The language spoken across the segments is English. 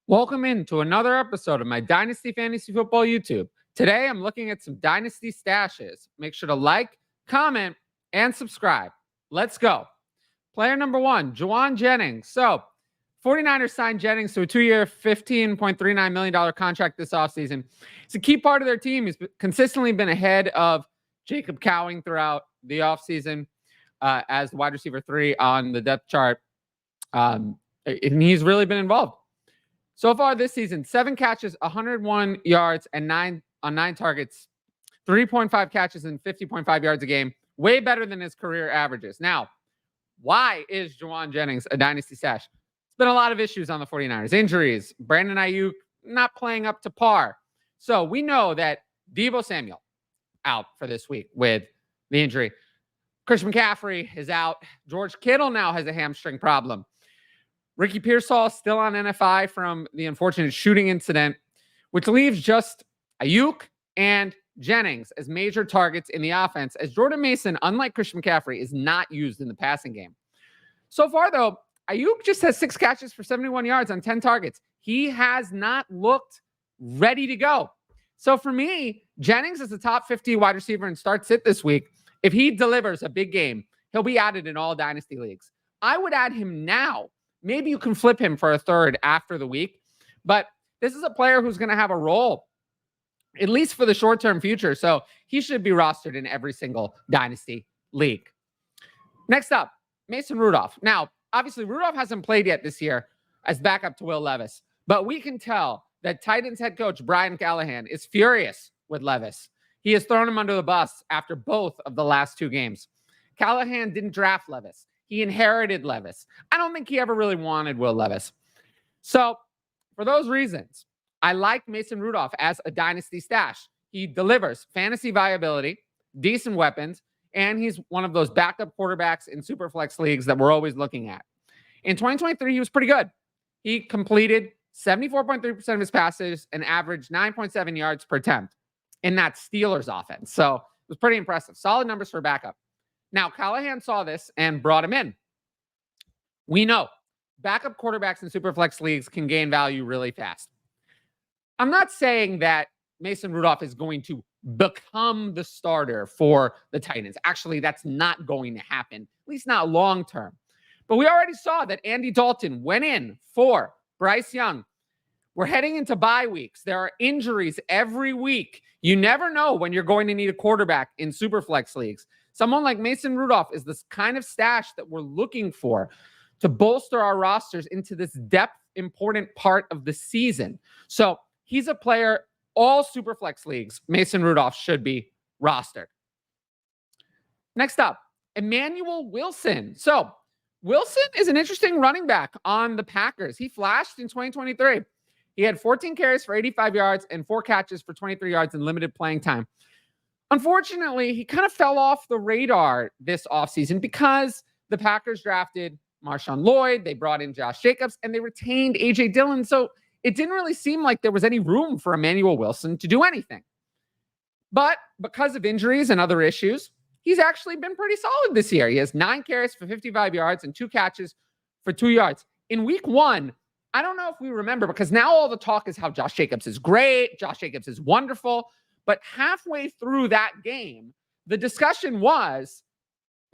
Welcome into another episode of my Dynasty Fantasy Football YouTube. Today, I'm looking at some Dynasty stashes. Make sure to like, comment, and subscribe. Let's go. Player number one, Jauan Jennings. So, 49ers signed Jennings to a 2-year, $15.39 million contract this offseason. It's a key part of their team. He's consistently been ahead of Jacob Cowing throughout the offseason as the wide receiver 3 on the depth chart. And he's really been involved. So far this season, 7 catches, 101 yards, and 9 targets, 3.5 catches and 50.5 yards a game. Way better than his career averages. Now, why is Jauan Jennings a dynasty stash? It's been a lot of issues on the 49ers. Injuries, Brandon Ayuk not playing up to par. So we know that Deebo Samuel out for this week with the injury. Christian McCaffrey is out. George Kittle now has a hamstring problem. Ricky Pearsall still on NFI from the unfortunate shooting incident, which leaves just Ayuk and Jennings as major targets in the offense, as Jordan Mason, unlike Christian McCaffrey, is not used in the passing game. So far, though, Ayuk just has 6 catches for 71 yards on 10 targets. He has not looked ready to go. So for me, Jennings is the top 50 wide receiver and start sit this week. If he delivers a big game, he'll be added in all dynasty leagues. I would add him now. Maybe you can flip him for a third after the week, but this is a player who's going to have a role, at least for the short-term future. So he should be rostered in every single dynasty league. Next up, Mason Rudolph. Now, obviously, Rudolph hasn't played yet this year as backup to Will Levis, but we can tell that Titans head coach Brian Callahan is furious with Levis. He has thrown him under the bus after both of the last 2 games. Callahan didn't draft Levis. He inherited Levis. I don't think he ever really wanted Will Levis. So for those reasons, I like Mason Rudolph as a dynasty stash. He delivers fantasy viability, decent weapons, and he's one of those backup quarterbacks in superflex leagues that we're always looking at. In 2023, he was pretty good. He completed 74.3% of his passes and averaged 9.7 yards per attempt in that Steelers offense. So it was pretty impressive. Solid numbers for backup. Now, Callahan saw this and brought him in. We know backup quarterbacks in superflex leagues can gain value really fast. I'm not saying that Mason Rudolph is going to become the starter for the Titans. Actually, that's not going to happen, at least not long term. But we already saw that Andy Dalton went in for Bryce Young. We're heading into bye weeks. There are injuries every week. You never know when you're going to need a quarterback in superflex leagues. Someone like Mason Rudolph is this kind of stash that we're looking for to bolster our rosters into this depth important part of the season. So he's a player, all superflex leagues, Mason Rudolph should be rostered. Next up, Emanuel Wilson. So Wilson is an interesting running back on the Packers. He flashed in 2023. He had 14 carries for 85 yards and 4 catches for 23 yards in limited playing time. Unfortunately, he kind of fell off the radar this offseason because the Packers drafted Marshawn Lloyd, they brought in Josh Jacobs, and they retained A.J. Dillon. So it didn't really seem like there was any room for Emanuel Wilson to do anything. But because of injuries and other issues, he's actually been pretty solid this year. He has 9 carries for 55 yards and 2 catches for 2 yards. In week 1, I don't know if we remember, because now all the talk is how Josh Jacobs is great, Josh Jacobs is wonderful. But halfway through that game, the discussion was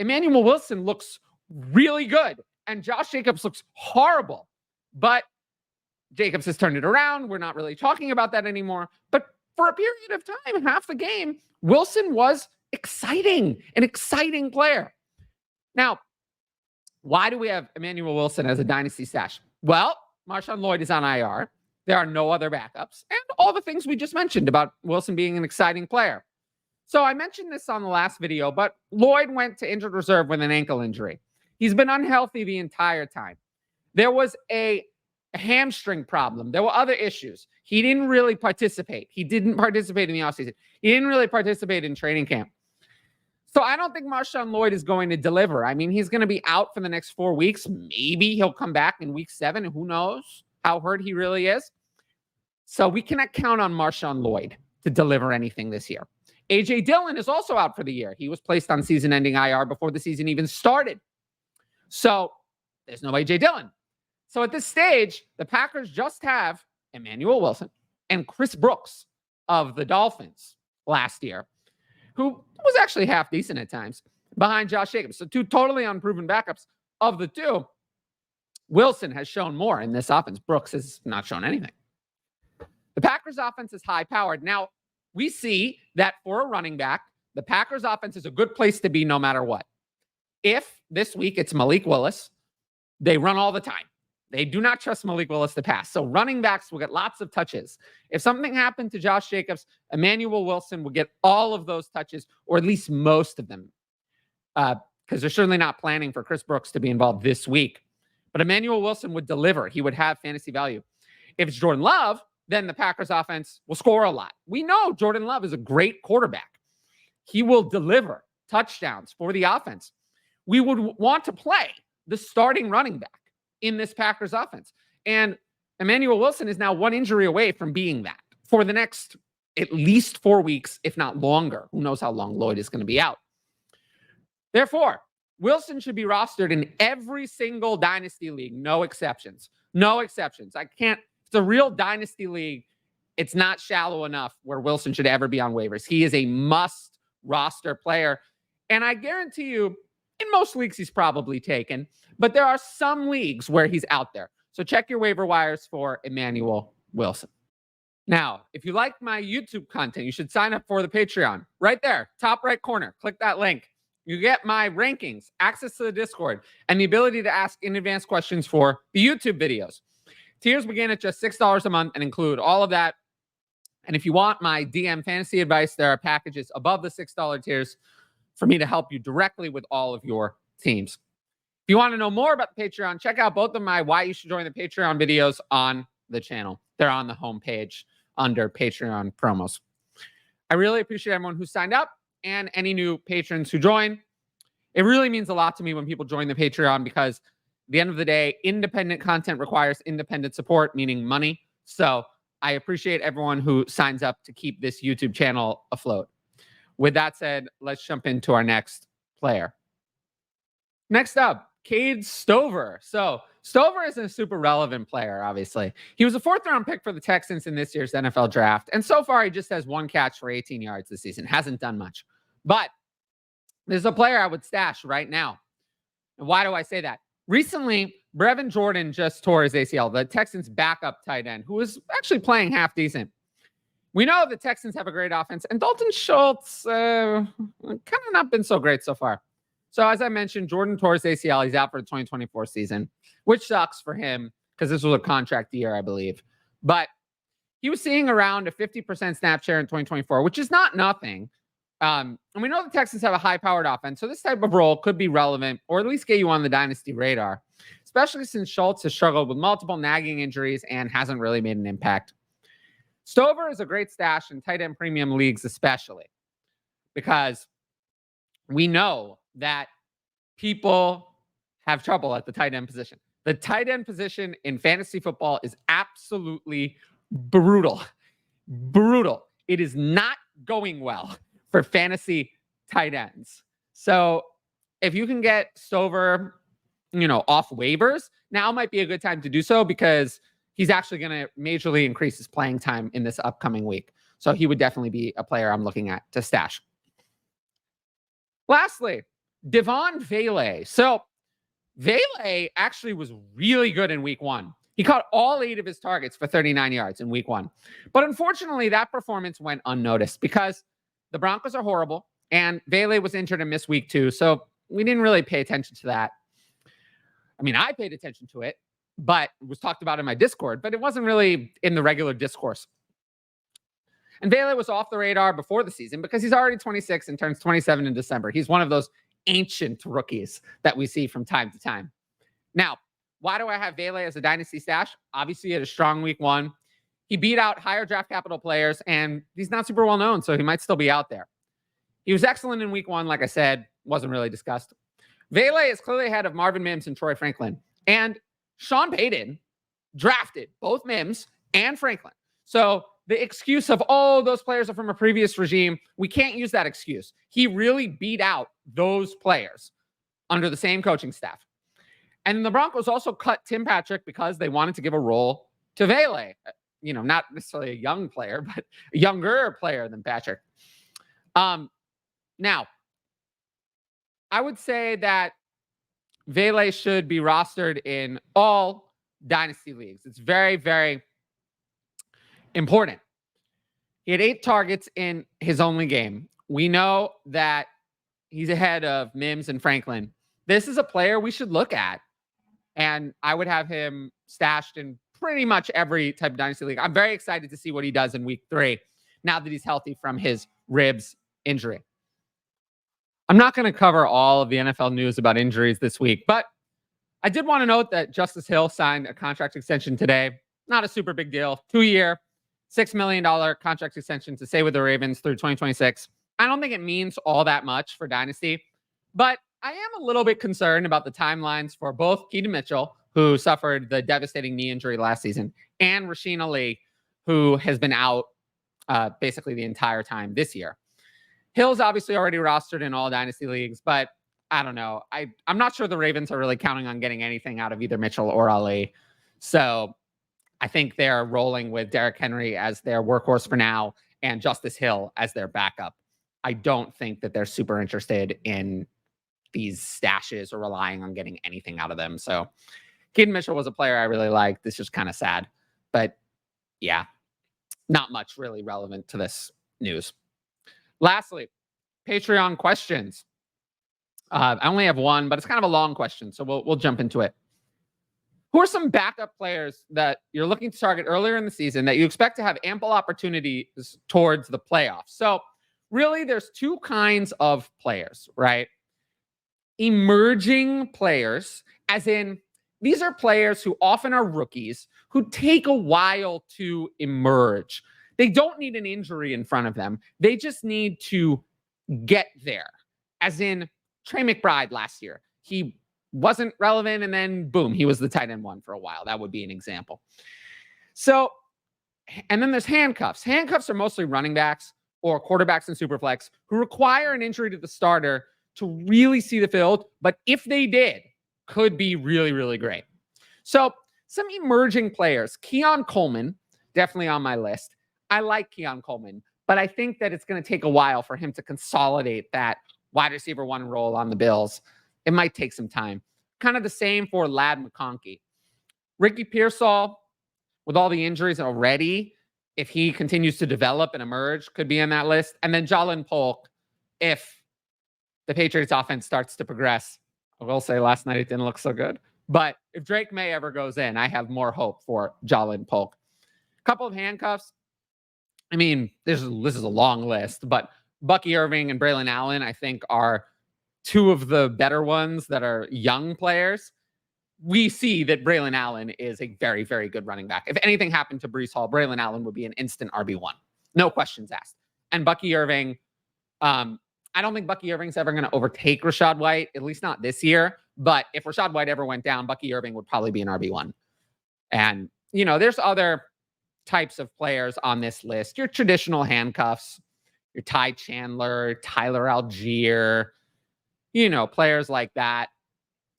Emanuel Wilson looks really good and Josh Jacobs looks horrible. But Jacobs has turned it around. We're not really talking about that anymore. But for a period of time, half the game, Wilson was exciting, an exciting player. Now, why do we have Emanuel Wilson as a dynasty stash? Well, Marshawn Lloyd is on IR. There are no other backups, and all the things we just mentioned about Wilson being an exciting player. So I mentioned this on the last video, but Lloyd went to injured reserve with an ankle injury. He's been unhealthy the entire time. There was a hamstring problem. There were other issues. He didn't really participate. He didn't participate in the offseason. He didn't really participate in training camp. So I don't think Marshawn Lloyd is going to deliver. I mean, he's going to be out for the next 4 weeks. Maybe he'll come back in week 7. Who knows how hurt he really is. So we cannot count on Marshawn Lloyd to deliver anything this year. A.J. Dillon is also out for the year. He was placed on season-ending IR before the season even started. So there's no A.J. Dillon. So at this stage, the Packers just have Emanuel Wilson and Chris Brooks of the Dolphins last year, who was actually half decent at times, behind Josh Jacobs. So two totally unproven backups. Of the two, Wilson has shown more in this offense. Brooks has not shown anything. The Packers offense is high-powered. Now, we see that for a running back, the Packers offense is a good place to be no matter what. If this week it's Malik Willis, they run all the time. They do not trust Malik Willis to pass. So running backs will get lots of touches. If something happened to Josh Jacobs, Emanuel Wilson will get all of those touches, or at least most of them, because they're certainly not planning for Chris Brooks to be involved this week. But Emanuel Wilson would deliver. He would have fantasy value. If it's Jordan Love, then the Packers offense will score a lot. We know Jordan Love is a great quarterback. He will deliver touchdowns for the offense. We would want to play the starting running back in this Packers offense. And Emanuel Wilson is now one injury away from being that for the next at least 4 weeks, if not longer. Who knows how long Lloyd is going to be out. Therefore, Wilson should be rostered in every single dynasty league. No exceptions. No exceptions. It's a real dynasty league. It's not shallow enough where Wilson should ever be on waivers. He is a must roster player. And I guarantee you, in most leagues, he's probably taken, but there are some leagues where he's out there. So check your waiver wires for Emanuel Wilson. Now, if you like my YouTube content, you should sign up for the Patreon. Right there, top right corner. Click that link. You get my rankings, access to the Discord, and the ability to ask in advance questions for the YouTube videos. Tiers begin at just $6 a month and include all of that. And if you want my DM fantasy advice, there are packages above the $6 tiers for me to help you directly with all of your teams. If you want to know more about the Patreon, check out both of my Why You Should Join the Patreon videos on the channel. They're on the homepage under Patreon promos. I really appreciate everyone who signed up and any new patrons who join. It really means a lot to me when people join the Patreon because at the end of the day, independent content requires independent support, meaning money. So I appreciate everyone who signs up to keep this YouTube channel afloat. With that said, let's jump into our next player. Next up, Cade Stover. So Stover isn't a super relevant player, obviously. He was a 4th-round pick for the Texans in this year's NFL draft. And so far, he just has 1 catch for 18 yards this season. Hasn't done much. But there's a player I would stash right now. And why do I say that? Recently, Brevin Jordan just tore his ACL, the Texans' backup tight end, who was actually playing half decent. We know the Texans have a great offense, and Dalton Schultz kind of not been so great so far. So as I mentioned, Jordan tore his ACL. He's out for the 2024 season, which sucks for him because this was a contract year, I believe. But he was seeing around a 50% snap share in 2024, which is not nothing. And we know the Texans have a high-powered offense, so this type of role could be relevant or at least get you on the dynasty radar, especially since Schultz has struggled with multiple nagging injuries and hasn't really made an impact. Stover is a great stash in tight end premium leagues, especially because we know that people have trouble at the tight end position. The tight end position in fantasy football is absolutely brutal. Brutal. It is not going well for fantasy tight ends. So if you can get Stover, off waivers, now might be a good time to do so because he's actually going to majorly increase his playing time in this upcoming week. So he would definitely be a player I'm looking at to stash. Lastly, Devaughn Vele. So Vele actually was really good in week 1. He caught all 8 of his targets for 39 yards in week 1. But unfortunately, that performance went unnoticed because the Broncos are horrible and Vele was injured and missed week 2. So we didn't really pay attention to that. I mean, I paid attention to it, but it was talked about in my Discord, but it wasn't really in the regular discourse. And Vele was off the radar before the season because he's already 26 and turns 27 in December. He's one of those ancient rookies that we see from time to time. Now, why do I have Vele as a dynasty stash? Obviously, he had a strong week 1. He beat out higher draft capital players, and he's not super well known, so he might still be out there. He was excellent in week 1, like I said, wasn't really discussed. Vele is clearly ahead of Marvin Mims and Troy Franklin. And Sean Payton drafted both Mims and Franklin. So the excuse of, those players are from a previous regime, we can't use that excuse. He really beat out those players under the same coaching staff. And the Broncos also cut Tim Patrick because they wanted to give a role to Vele. Not necessarily a young player, but a younger player than Patrick. Now, I would say that Vele should be rostered in all Dynasty leagues. It's very, very important. He had 8 targets in his only game. We know that he's ahead of Mims and Franklin. This is a player we should look at. And I would have him stashed in pretty much every type of Dynasty league. I'm very excited to see what he does in week 3 now that he's healthy from his ribs injury. I'm not going to cover all of the NFL news about injuries this week, but I did want to note that Justice Hill signed a contract extension today. Not a super big deal. 2-year, $6 million contract extension to stay with the Ravens through 2026. I don't think it means all that much for Dynasty, but I am a little bit concerned about the timelines for both Keaton Mitchell, who suffered the devastating knee injury last season, and Rasheen Ali, who has been out basically the entire time this year. Hill's obviously already rostered in all Dynasty leagues, but I don't know. I'm not sure the Ravens are really counting on getting anything out of either Mitchell or Ali. So I think they're rolling with Derrick Henry as their workhorse for now and Justice Hill as their backup. I don't think that they're super interested in these stashes or relying on getting anything out of them. So Keaton Mitchell was a player I really liked. This is kind of sad, but yeah, not much really relevant to this news. Lastly, Patreon questions. I only have one, but it's kind of a long question, so we'll jump into it. Who are some backup players that you're looking to target earlier in the season that you expect to have ample opportunities towards the playoffs? So really, there's 2 kinds of players, right? Emerging players, as in these are players who often are rookies who take a while to emerge. They don't need an injury in front of them. They just need to get there. As in Trey McBride last year. He wasn't relevant, and then boom, he was the tight end 1 for a while. That would be an example. So, and then there's handcuffs. Handcuffs are mostly running backs or quarterbacks in Superflex who require an injury to the starter to really see the field, but if they did, could be really, really great. So some emerging players. Keon Coleman, definitely on my list. I like Keon Coleman, but I think that it's going to take a while for him to consolidate that wide receiver 1 role on the Bills. It might take some time. Kind of the same for Ladd McConkey. Ricky Pearsall, with all the injuries already, if he continues to develop and emerge, could be on that list. And then Jalen Polk, if the Patriots offense starts to progress. I will say last night it didn't look so good. But if Drake May ever goes in, I have more hope for Jalen Polk. A couple of handcuffs. I mean, this is a long list, but Bucky Irving and Braylon Allen, I think, are 2 of the better ones that are young players. We see that Braylon Allen is a very, very good running back. If anything happened to Breece Hall, Braylon Allen would be an instant RB1. No questions asked. And Bucky Irving, I don't think Bucky Irving's ever going to overtake Rachaad White, at least not this year. But if Rachaad White ever went down, Bucky Irving would probably be an RB1. And, there's other types of players on this list. Your traditional handcuffs, your Ty Chandler, Tyler Algier, players like that.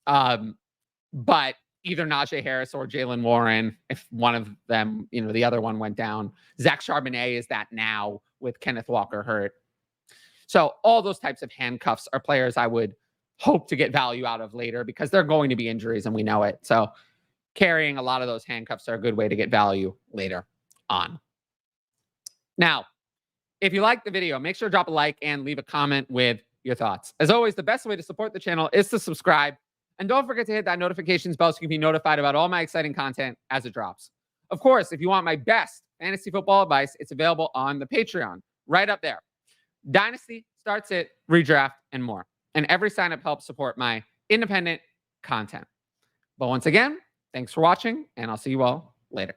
But either Najee Harris or Jalen Warren, if one of them, the other one went down. Zach Charbonnet is that now with Kenneth Walker hurt. So all those types of handcuffs are players I would hope to get value out of later because they're going to be injuries and we know it. So carrying a lot of those handcuffs are a good way to get value later on. Now, if you like the video, make sure to drop a like and leave a comment with your thoughts. As always, the best way to support the channel is to subscribe. And don't forget to hit that notifications bell so you can be notified about all my exciting content as it drops. Of course, if you want my best fantasy football advice, it's available on the Patreon right up there. Dynasty, Start Sit, Redraft, and more. And every sign-up helps support my independent content. But once again, thanks for watching, and I'll see you all later.